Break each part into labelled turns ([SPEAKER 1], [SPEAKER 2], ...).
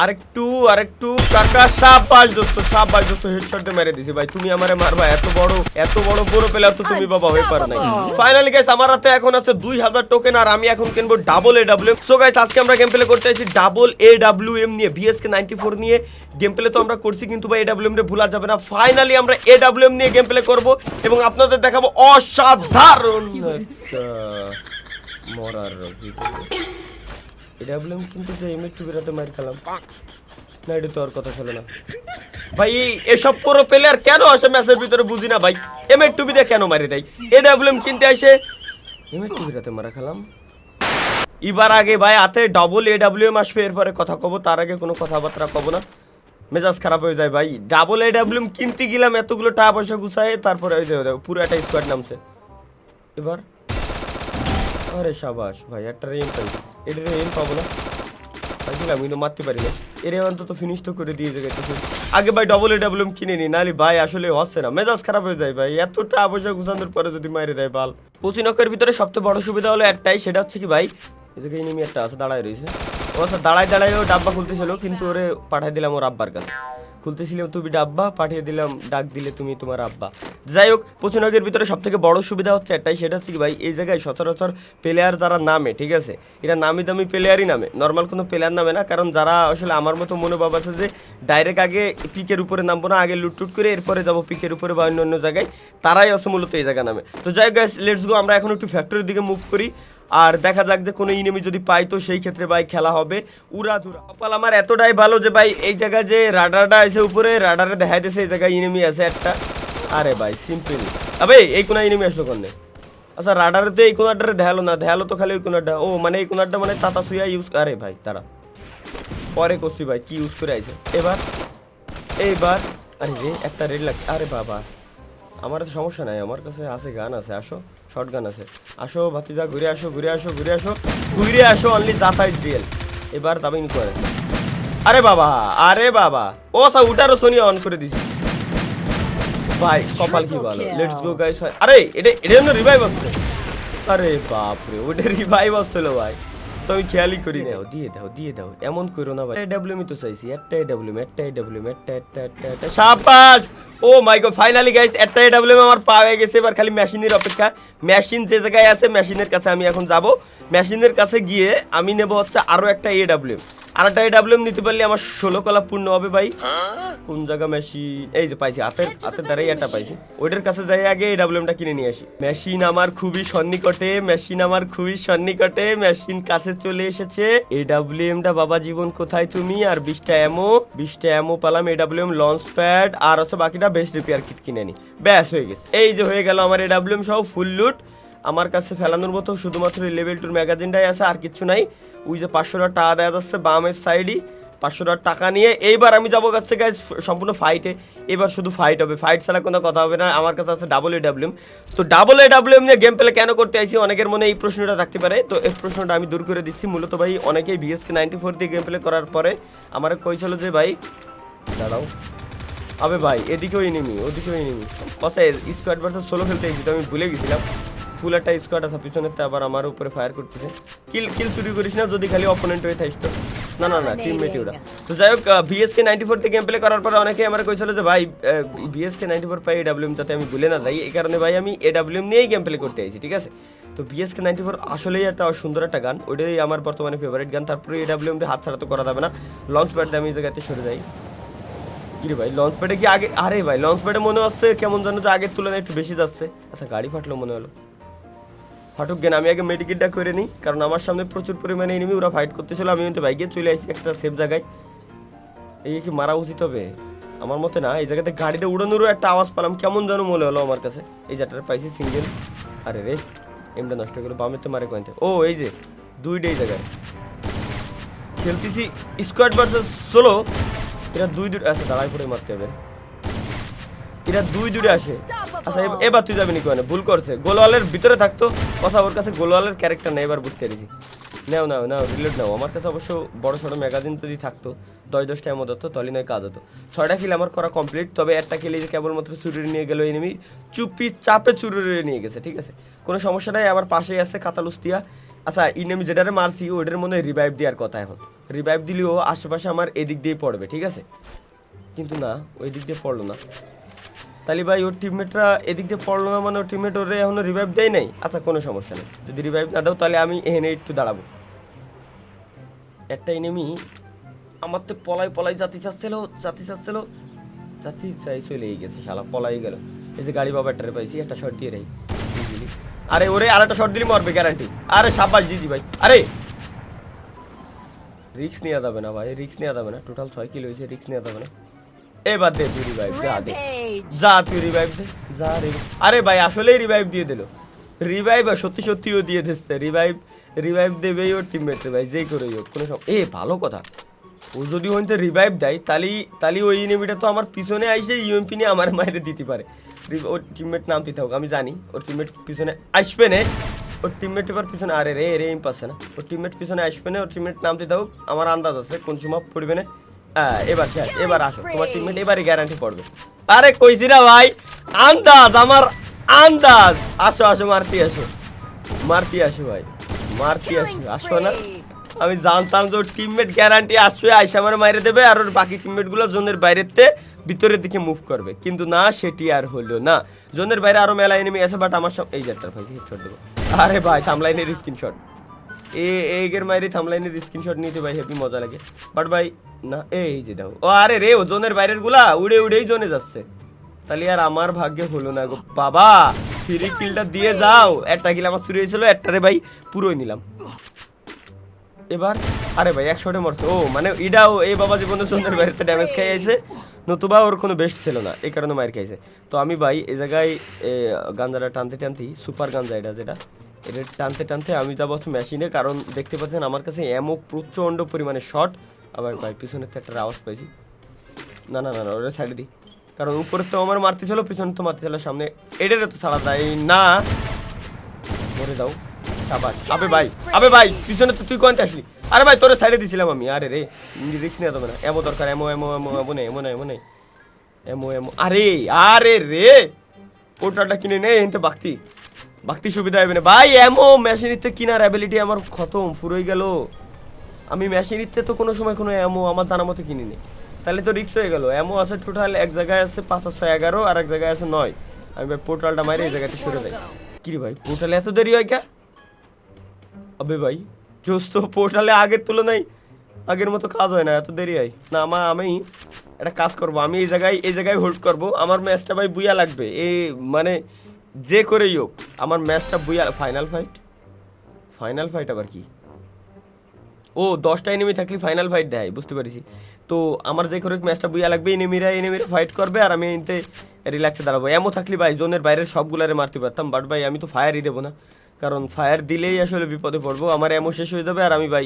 [SPEAKER 1] আরেকটু কাকা সাবাস দোস্ত হেডশট মেরে দিছি ভাই। তুমি আমারে মারবা? এত বড় প্লেয়ার তো তুমি বাবা হয়ে পারো নাই। ফাইনালি গাইস আমার হাতে এখন আছে 2000 টোকেন আর আমি এখন কিনবো ডাবল এডব্লিউএম। সো গাইস আজকে আমরা গেম প্লে করতে আইছি ডাবল এডব্লিউএম নিয়ে, বিএসকে 94 নিয়ে গেম প্লে তো আমরা করছি, কিন্তু ভাই এডব্লিউএম রে ভুলা যাবে না। ফাইনালি আমরা এডব্লিউএম নিয়ে গেম প্লে করব এবং আপনাদের দেখাবো অসাধারণ মরার এডব্লিউএম। কিন্তু যে এমএ2 বেরাতে মার খেলাম না, এটা তো আর কথা চলে না ভাই। এসব পুরো প্লেয়ার কেন আসে ম্যাচের ভিতরে বুঝি না ভাই। এমএ2 দিয়ে কেন মারি দেয়? এডব্লিউএম কিনতে আসে এমএ2 বেরাতে মারা খেলাম। এবার আগে ভাই হাতে ডাবল এডব্লিউএম আসবে, এরপরে কথা কব, তার আগে কোনো কথাবার্তা কব না, মেজাজ খারাপ হয়ে যায় ভাই। ডাবল এডব্লিউএম কিনতে গেলাম এতগুলো টাকা পয়সা গুছায়, তারপরে ওই যে পুরো একটা স্কোয়াড নামছে। এবার আরে সাবাস ভাই, একটা রেম পাই, এটা রেম পাবো না পাইছিলাম কিন্তু মারতে পারি না। এর অন্তত ফিনিশ তো করে দিয়ে গেছে। আগে ভাই ডবল এডব্লিউএম কিনে নি, নাহলে ভাই আসলে হচ্ছে না, মেজাজ খারাপ হয়ে যায় ভাই। এত টাকা পয়সা গুছানোর পরে যদি মাইরে দেয় বাল। পচিনকের ভিতরে সবচেয়ে বড় সুবিধা হলো একটাই, সেটা হচ্ছে কি ভাই, এদিকে এনিমি একটা আছে দাঁড়ায় রয়েছে। ও আচ্ছা দাঁড়ায়ও ডাব্বা খুলতেছিল, কিন্তু ওরে পাঠাই দিলাম ওর আব্বার কাছে। খুলতেছিলাম তুমি ডাব্বা, পাঠিয়ে দিলাম ডাক দিলে তুমি তোমার আব্বা। যাই হোক, পচিনকের ভিতরে সব থেকে বড় সুবিধা হচ্ছে একটাই, সেটা হচ্ছে কি ভাই, এই জায়গায় সচরাচর প্লেয়ার যারা নামে, ঠিক আছে, এরা নামি দামি প্লেয়ারই নামে, নর্মাল কোনো প্লেয়ার নামে না। কারণ যারা আসলে আমার মতো মনোভাব আছে যে ডাইরেক্ট আগে পিকের উপরে নামবো না, আগে লুটটুট করে এরপরে যাবো পিকের উপরে বা অন্য জায়গায়, তারাই আছে মূলত এই জায়গা নামে। তো যাই হোক গাইস, লেটস গো, আমরা এখন একটু ফ্যাক্টরির দিকে মুভ করি আর দেখা যাক যে কোনো ইনেমি যদি পাই তো সেই ক্ষেত্রে ভাই খেলা হবে উড়াধুরা। কপাল আমার এতটাই ভালো যে ভাই এই জায়গায় যে রাডারটা আছে উপরে, রাডারে দেখাই দিয়েছে এই জায়গায় ইনেমি আছে একটা। আরে ভাই সিম্পল, আবে এই কোনা ইনেমি আসলো কোনে? আচ্ছা রাডারে তো এই কোনাটারে দেখালো তো খালি ওই কোনাটা। ও মানে এই কোনাটা মানে তাতা সুইয়া ইউজ। আরে ভাই তারা পরে করছি ভাই, কি ইউজ করে আইছে এইবার। আরে রে একটা রেড লাগছে। আরে বাবা আমার তো সমস্যা নাই, আমার কাছে আছে গান আছে, আসো শর্ট গান আছে, আসো ভাতিজা ঘুরে আসো অনলি যাতা ইজ রিয়েল। এবার দাবিং করে। আরে বাবা ও সা উঠারও সোনি অন করে দিছি ভাই, কপাল কি ভালো। Let's go guys. আরে এটা জন্য রিভাইভ আসছে। আরে বাপ রে, ওটা রিভাইভ আসছিল ভাই, তো আমি খেয়ালই করি না। দিয়ে দাও এমন করো না ভাই। এডব্লিউএম তো চাইছি, একটা এডব্লিউএম একটা শাবাশ। ও মাই গড, ফাইনালি গাইস একটা এডব্লিউএম আমার পাওয়া গেছে। এবার খালি মেশিনের অপেক্ষা। মেশিন যে জায়গায় আছে মেশিনের কাছে আমি এখন যাব। মেশিনের কাছে গিয়ে আমি নেব হচ্ছে আরো একটা এডব্লিউএম। আর একটা এডব্লিউএম নিতে পারলে আমার 16 কলা পূর্ণ হবে ভাই। কোন জায়গা মেশিন? এই যে পাইছি, হাতের দ্বারাই একটা পাইছি। ওইটার কাছে যাই আগে এডব্লিউএমটা কিনে নিয়ে আসি। মেশিন আমার খুবই সন্নিকটে, মেশিন কাছে চলে এসেছে। এডব্লিউএমটা বাবা জীবন কোথায় তুমি? আর 20টা অ্যামো পালাম, এডব্লিউএম লঞ্চ প্যাড আর হচ্ছে বাকিটা বেস্ট রিপেয়ার কিট কিনে নি। ব্যাস হয়ে গেছে, এই যে হয়ে গেল আমার এডব্লিউএম সহ ফুল লুট। আমার কাছে ফেলানোর মতো শুধুমাত্র লেভেল 2 ম্যাগাজিনটাই আছে, আর কিছু নাই। ওই যে 500 টাকা দেওয়া যাচ্ছে বামের সাইডই, 500 টাকা নিয়ে এইবার আমি যাবো কাছে গাইজ সম্পূর্ণ ফাইটে। এবার শুধু ফাইট হবে, ফাইট ছাড়া কোনো কথা হবে না। আমার কাছে আছে ডাবল এডব্লিউএম। তো ডাবল এডব্লিউএম নিয়ে গেম প্লে কেন করতে আইছি, অনেকের মনে এই প্রশ্নটা থাকতে পারে। তো এই প্রশ্নটা আমি দূর করে দিচ্ছি। মূলত ভাই অনেকেই বিএসকে 94 দিয়ে গেম প্লে করার পরে আমার কইছিল যে ভাই দাঁড়াও, আবে ভাই এদিকেও এনিমি ওদিকেও এনিমি, কথা স্কোয়াড ভার্সেস সোলো খেলতে এসেছি, তো আমি ভুলে গেছিলাম ফুল একটা স্কোয়াড আছে পিছনেরটা আবার আমার উপরে ফায়ার করতেছে। কিল চুরি করিস না যদি খালি অপোনেন্ট হয়ে থাকিস তো। না টিমমেটই ওরা। তো যাই হোক, বিএসকে 94 তে গেম প্লে করার পরে অনেকে আমার কইছিল যে ভাই বিএসকে 94 পাই এডব্লিউএম যাতে আমি ভুলে না যাই, এই কারণে ভাই আমি এডব্লিউএম নিয়েই গেম প্লে করতে আইছি, ঠিক আছে। তো বিএসকে 94 আসলেই একটা সুন্দর একটা গান, ওইটাই আমার বর্তমানে ফেভারিট গান। তারপরে এডব্লিউএমটা হাত ছাড়া তো করা যাবে না। লঞ্চ প্যাড দিয়ে আমি এই জায়গাতে সরে যাই। কি রে ভাই লঞ্চ প্যাডে কি আগে? আরে ভাই লঞ্চ প্যাডে মনে হচ্ছে কেমন যেন যে আগের তুলনায় একটু বেশি যাচ্ছে। আচ্ছা গাড়ি ফাটলো মনে হলো, ফাটুক জ্ঞান, আমি আগে মেডিকেটটা করে নিই, কারণ আমার সামনে প্রচুর পরিমাণে এনিমি, ওরা ফাইট করতেছিল। আমি কিন্তু বাইকে চলে আসছি একটা সেফ জায়গায়। এই কি মারা উচিত হবে? আমার মতে না। এই জায়গাতে গাড়িতে উড়ানোরও একটা আওয়াজ পেলাম, কেমন যেন মনে হলো আমার কাছে। এই জায়গাটা পাইছি সিঙ্গেল। আরে রে এমটা নষ্ট করে বামে তো মারে কয়েন্টে। ও এই যে দুইটা এই জায়গায় খেলতেছি স্কোয়াড ভার্সেস সোলো। এরা দুই আচ্ছা দাঁড়ায় পড়ে মারতে হবে, এরা দুই আসে। আচ্ছা এবার তুই যাবি নি কেন? ভুল করছে, গোলওয়ালের ভিতরে থাকতো কথা, ওর কাছে গোলওয়ালের ক্যারেক্টার নেই। এবার বুঝতে পেরেছি। নাও রিলোড নাও। আমার কাছে অবশ্য বড় সড়ো ম্যাগাজিন যদি থাকতো 10-10টা এমন হতো, তাহলে নয় কাজ হতো। 6টা কিল আমার করা কমপ্লিট। তবে একটা কিলে যে কেবলমাত্র চুরি নিয়ে গেল এনিমি, চুপি চাপে চুরি নিয়ে গেছে, ঠিক আছে কোনো সমস্যা নাই। আমার পাশেই আছে কাতালুস্তিয়া, আচ্ছা ইনেমি যেটারে মারছি ওটার মনে হয় রিভাইভ দেওয়ার কথা এখন রিভাইভ দিলেও আশেপাশে আমার এদিক দিয়ে পড়বে ঠিক আছে কিন্তু না ওই দিক দিয়ে পড়লো না তাহলে ভাই ওর টিমমেটরা এদিক দিয়ে পড়লো না মানে ওর টিমমেট ওরে এখনো রিভাইভ দেয় নাই আচ্ছা কোনো সমস্যা নেই যদি রিভাইভ না দাও তাহলে আমি এখানে একটু দাঁড়াবো একটা এনিমি আমার তো পলাই জাতি চাচ্ছিল জাতি চাই চলে গেছে শালা পলাই গেল এই যে গাড়ি বাবা একটা পাইছি একটা শট দিয়ে রাই আরে ওরে আরেকটা শট দিলি মরবে গ্যারান্টি আরে সাবাস জি ভাই আরে রিস্ক নেওয়া যাবে না ভাই রিস্ক নেওয়া যাবে না টোটাল 6 কিলো হয়েছে রিস্ক নেওয়া যাবে না এবার দে তুই রিভাইভ দে যা তুই রিভাইভ দে যা রে আরে ভাই আসলেই রিভাইভ দিয়ে দিল রিভাইভ সত্যিও দিয়ে দিচ্ছে রিভাইভ দেবেই ওর টিমমেট ভাই যেই করে হোক কোনো ভালো কথা ও যদি হইতে রিভাইভ দেয় তাহলে ওই এনিমিটা তো আমার পিছনে আইসে ইউএমপি নিয়ে আমার মাইরে দিতে পারে ওর টিমমেট নাম দিতে হোক আমি জানি ওর টিমমেট পিছনে আসবে না ওর টিমমেট এবার পিছনে আরে রে পাচ্ছে না ওর টিমমেট পিছনে আসবে না ওর টিমমেট নাম দিতে হোক আমার আন্দাজ আছে কোন সময় পড়বে না এবার শেষ এবার আসো তোমার টিমমেট এবারই গ্যারান্টি পড়বে আরে কইছি না ভাই আমার আন্দাজ আসো মারতে আসো ভাই মারতে আসো না আমি জানতাম যে ওর টিমমেট গ্যারান্টি আসবে আইসা আমার মাইরে দেবে আর ওর বাকি টিমমেটগুলো জোনের বাইরেতে ভিতরের দিকে মুভ করবে কিন্তু না সেটি আর হলো না জোনের বাইরে আরো মেলা এনিমি আছে বাট আমার সব এই যাত্রা ভাই হেডশট দেবো আরে ভাই থামলাইনের স্ক্রিনশট এগের মাইরে থামলাইনের স্ক্রিনশট নিতে ভাই হেভি মজা লাগে বাট ভাই না এই যে দাও ও আরে রে ও জোনের বাইরের গুলা উড়েই জোনে যাচ্ছে তাহলে আর আমার ভাগ্যে হলো না গো বাবা ফ্রি কিলটা দিয়ে যাও একটা কিল আমার চুরি হয়েছিল একটারে ভাই পুরোই নিলাম এবার আরে ভাই 100 মরছে ও মানে এটাও এই বাবা জীবনে জোনের বাইরে ড্যামেজ খেয়ে আইছে নতুবা ওর কোনো বেস্ট ছিল না এই কারণে মার খাইছে তো আমি ভাই এই জায়গায় গাঞ্জাটা টানতে সুপার গাঞ্জা এটা টানতে আমি যাবো মেশিনে কারণ দেখতে পাচ্ছেন আমার কাছে এমন প্রচণ্ড পরিমাণে শট আবার ভাই পিছনে তো একটা আওয়াজ পাইছি না ওরা সাইডে দিই কারণ উপরে তো আমার মারতে ছিল পিছনে তো মারতে ছিল সামনে এটারে তো ছাড়া যায় না মরে যাও সাবাস আবে ভাই পিছনে তো তুই কোনটা আসলি আরে ভাই তোরে সাইডে দিছিলাম আমি আরে রে রিস্ক নিয়ে যাবে না এমো দরকার এমো নেই আরে রে পোর্টালটা কিনে নে এনতে বাক্তি সুবিধা হবে না ভাই এমো মেশিনিতে কিনার অ্যাবিলিটি আমার খতম ফুরোই গেল আমি মেশিনিতে তো কোনো সময় কোনো এমো আমার জানা মতো কিনি নি তাহলে তো রিস্ক হয়ে গেল এমো আছে টোটাল এক জায়গায় আছে 511 আর এক জায়গায় আছে 9 আমি ভাই পোর্টালটা মারি এই জায়গাতে সরে যাই কি রে ভাই পোর্টালে এত দেরি হয় কে আবে ভাই জোস তো পোর্টালে আগের তুলনায় আগের মতো কাজ হয় না এত দেরি হয় না আমি একটা কাজ করব আমি এই জায়গায় হোল্ড করব আমার ম্যাচটা ভাই বুইয়া লাগবে এই মানে যে করেই হোক আমার ম্যাচটা বুইয়া ফাইনাল ফাইট আবার কি ও 10টা এনিমি থাকলে ফাইনাল ফাইট দেয় বুঝতে পারছি তো আমার যে করে ম্যাচটা বুইয়া লাগবে এনিমিরা ফাইট করবে আর আমি এতে রিল্যাক্সে দাঁড়াবো এমন থাকলে ভাই জোনের বাইরের সবগুলারে মারতে পারতাম বাট ভাই আমি তো ফায়ারই দেবো না কারণ ফায়ার দিলেই আসলে বিপদে পড়বো আমার এমন শেষ হয়ে যাবে আর আমি ভাই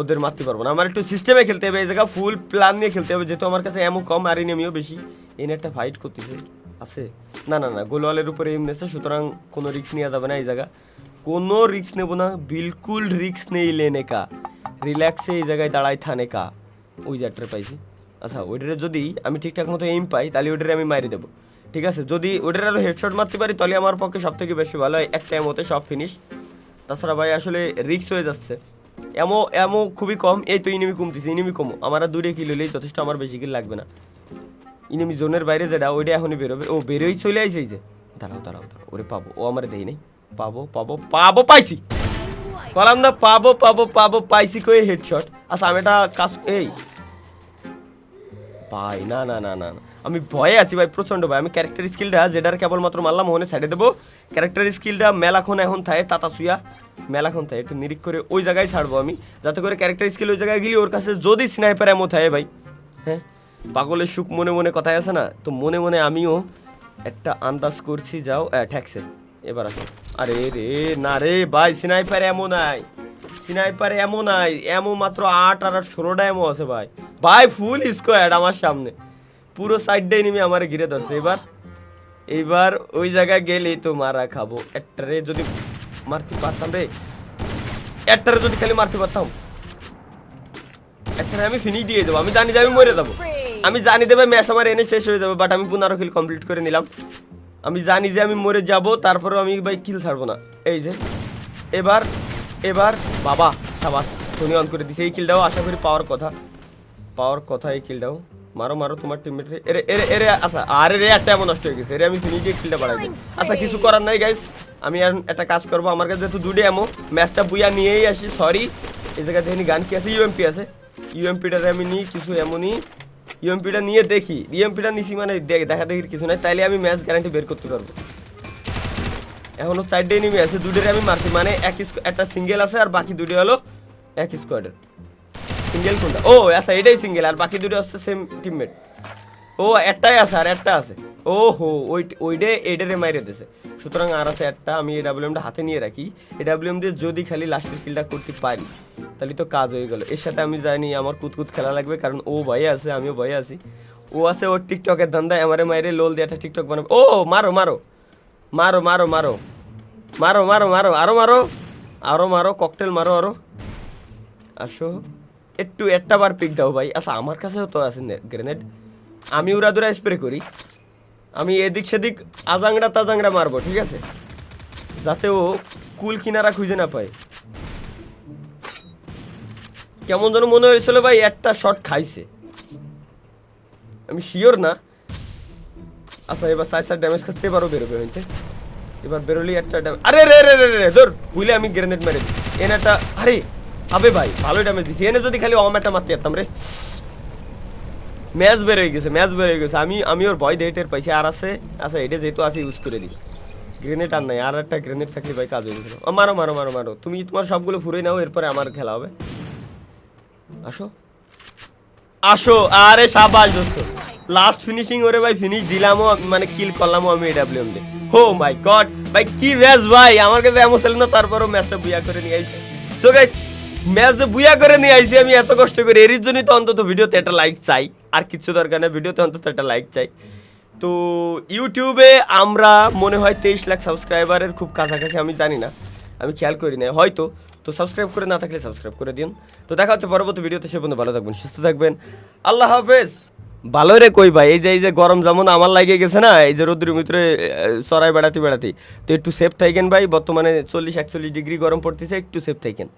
[SPEAKER 1] ওদের মারতে পারবো না আমার একটু সিস্টেমে খেলতে হবে এই জায়গা ফুল প্ল্যান নিয়ে খেলতে হবে যেহেতু আমার কাছে এমন কম আর এনিমিও বেশি এনে একটা ফাইট করতেছে আছে না গোলওয়ালের উপরে এম নেছে সুতরাং কোনো রিস্ক নেওয়া যাবে না এই জায়গা কোনো রিস্ক নেবো না বিলকুল রিস্ক নেই লেনে কা রিল্যাক্সে এই জায়গায় দাঁড়াই থানে কা ওই জায়গাটা পাইছি আচ্ছা ওইটারে যদি আমি ঠিকঠাক মতো এইম পাই তাহলে ওইটারে আমি মারি দেবো ঠিক আছে যদি ওটার আরও হেডশট মারতে পারি তাহলে আমার পক্ষে সব থেকে বেশি ভালো হয় একটা এমোতে সব ফিনিশ তাছাড়া ভাই আসলে রিস্ক হয়ে যাচ্ছে এমো খুবই কম এই তো ইনিমি কমতেছে ইনিমি কমো আমার আর 2 কিল হলেই যথেষ্ট আমার বেশি কিল লাগবে না ইনিমি জোনের বাইরে যেটা ওইটা এখনই বেরোবে ও বেরোই চলে আইছে এই যে দাঁড়াও ওরে পাবো ও আমার দেই নাই পাবো পাইছি কলাম না পাবো পাইছি কই হেডশট আচ্ছা আমি এটা কাজ এই ভাই না আমি ভয়ে আছি ভাই প্রচন্ড ভাই আমি ক্যারেক্টার স্কিলটা যেটার কেবলমাত্র মারলাম ওখানে সাইডে দেবো ক্যারেক্টার স্কিলটা মেলাখন এখন থাকে তাতাসুয়া মেলাখন থাকে একটু নিরিখ করে ওই জায়গায় ছাড়বো আমি যাতে করে ক্যারেক্টার স্কিল ওই জায়গায় গেলে ওর কাছে যদি স্নাইপার এমন থাকে ভাই হ্যাঁ পাগলের সুখ মনে কথায় আছে না তো মনে আমিও একটা আন্দাজ করছি যাও ঠ্যাক্সে এবার আসো আরে রে না রে ভাই স্নাইপার এমন নাই এমন মাত্র 8 আর 16টা এমন আছে ভাই ফুল স্কোয়াড আমার সামনে পুরো সাইডটাই নেমে আমার ঘিরে ধরছে এইবার ওই জায়গায় গেলেই তো মারা খাবো একটারে যদি মারতে পারতাম রে একটারে যদি খালি মারতে পারতাম একটারে আমি ফিনিশ দিয়ে দেবো আমি জানি যে আমি মরে যাবো আমি জানি দেবে ম্যাচ আমার এনে শেষ হয়ে যাবে বাট আমি 15 কিল কমপ্লিট করে নিলাম আমি জানি যে আমি মরে যাব তারপরেও আমি ভাই কিল ছাড়বো না এই যে এবার এবার বাবা সাবাস সোনি অন করে দিছে। এই কিলটাও আশা করি পাওয়ার কথা এই কিলটাও। মারো মারো তোমার টিমমেট রে। এরে এরে এরে আচ্ছা আরে রে একটা এমন নষ্ট হয়ে গেছে। এরে আমি ফিনিশে কিলটা বাড়াই দিই। আচ্ছা কিছু করার নাই গাইস, আমি আর একটা কাজ করব। আমার কাছে যেহেতু দুটো এমো, ম্যাচটা বুইয়া নিয়েই আসি। সরি এই জায়গা থেকে গান কি আছে, ইউএমপি আছে। ইউএমপিটারে আমি নিই কিছু এমনই। ইউএমপিটা নিয়ে দেখি, ইউএমপিটা নিছি মানে দেখা দেখির কিছু নাই, তাইলে আমি ম্যাচ গ্যারান্টি বের করতে পারবো। এখনো 4টে এনিমি আছে, দুটোরে আমি মারছি মানে একটা সিঙ্গেল আছে আর বাকি দুটো হলো এক স্কোয়াডের। সিঙ্গেল কোনটা? ও আচ্ছা এটাই সিঙ্গেল, আর বাকি দুটো হচ্ছে সেম টিমমেট। ও একটাই আছে আর একটা আছে। ও হো ওইডে এইটারে মাইরে দিয়েছে। সুতরাং আর আছে একটা। আমি এডাব্লিউএমটা হাতে নিয়ে রাখি। এডাব্লিউএম দিয়ে যদি খালি লাস্টের কিলটা করতে পারি তাহলে তো কাজ হয়ে গেল। এর সাথে আমি জানি আমার কুতকুত খেলা লাগবে, কারণ ও ভয়ে আছে, আমিও ভয়ে আছি। ও আছে ওর টিকটকের ধান্দায়, আমারে মাইরে লোল দিয়ে একটা টিকটক বানাবে। ও মারো মারো মারো মারো মারো মারো মারো মারো আরো মারো আরো মারো ককটেল মারো আরো। আসো একটু একটা বার পিক দাও ভাই। আচ্ছা আমার কাছেও তো আছে গ্রেনেড, আমি উড়া দুরা স্প্রে করি। আমি এদিক সেদিক আজাংড়া তাজাংড়া মারবো, ঠিক আছে, যাতে ও কুল কিনারা খুঁজে না পায়। কেমন যেন মনে হয়েছিল ভাই একটা শট খাইছে, আমি শিওর না। আচ্ছা এবার 4 ড্যামেজ খাচ্ছে, এবারও বেরোবে হইতে। এবার বেরোলেই একটা আরে রে রে রে রে ধর বুঝলে আমি গ্রেনেড মেরে দিই। এনে একটা আরে আবে ভাই ভালোই ড্যামেজ দিছি। এনে যদি খালি অম একটা মারতে যেতাম রে। ম্যাচ বের হয়ে গেছে। আমি ওর ভয় দিয়ে টের পাইছি। আর আছে আচ্ছা এটা যেহেতু আছে ইউজ করে দিই। গ্রেনেড আর নাই, আর একটা গ্রেনেড থাকলে ভাই কাজ হয়ে গেছিল। মারো মারো মারো মারো, তুমি তোমার সবগুলো ফুরে নাও, এরপরে আমার খেলা হবে। আসো আসো আরে সাবাস দোস্ত, লাস্ট ফিনিশিং ওরে ভাই, ফিনিশ দিলামও মানে কিল করলামও আমি এডাব্লিউএম দিয়ে। হো মাই গড ভাই কি ম্যাচ ভাই, আমার কাছে এমন ছিল না, তারপরও ম্যাচটা বুয়া করে নিয়ে আইছে। সো গাইস ম্যাচ যে বুয়া করে নিয়ে আইছি আমি এত কষ্ট করে, এর জন্যই তো অন্তত ভিডিওতে একটা লাইক চাই, আর কিচ্ছু দরকার নেই, ভিডিওতে অন্তত একটা লাইক চাই। তো ইউটিউবে আমরা মনে হয় 23 লাখ সাবস্ক্রাইবারের খুব কাছাকাছি, আমি জানি না, আমি খেয়াল করি না হয়তো। তো সাবস্ক্রাইব করে না থাকলে সাবস্ক্রাইব করে দিন। তো দেখা হচ্ছে পরবর্তী ভিডিওতে, সে পর্যন্ত ভালো থাকবেন, সুস্থ থাকবেন, আল্লাহ হাফেজ। ভালো রে কই ভাই, এই যে গরম যেমন আমার লাগে গেছে না, এই যে রোদ্রের ভিতরে চড়াই বেড়াতে তো একটু সেফ থাকেন ভাই। বর্তমানে 40-41 ডিগ্রি গরম পড়তেছে, একটু সেফ থাকেন।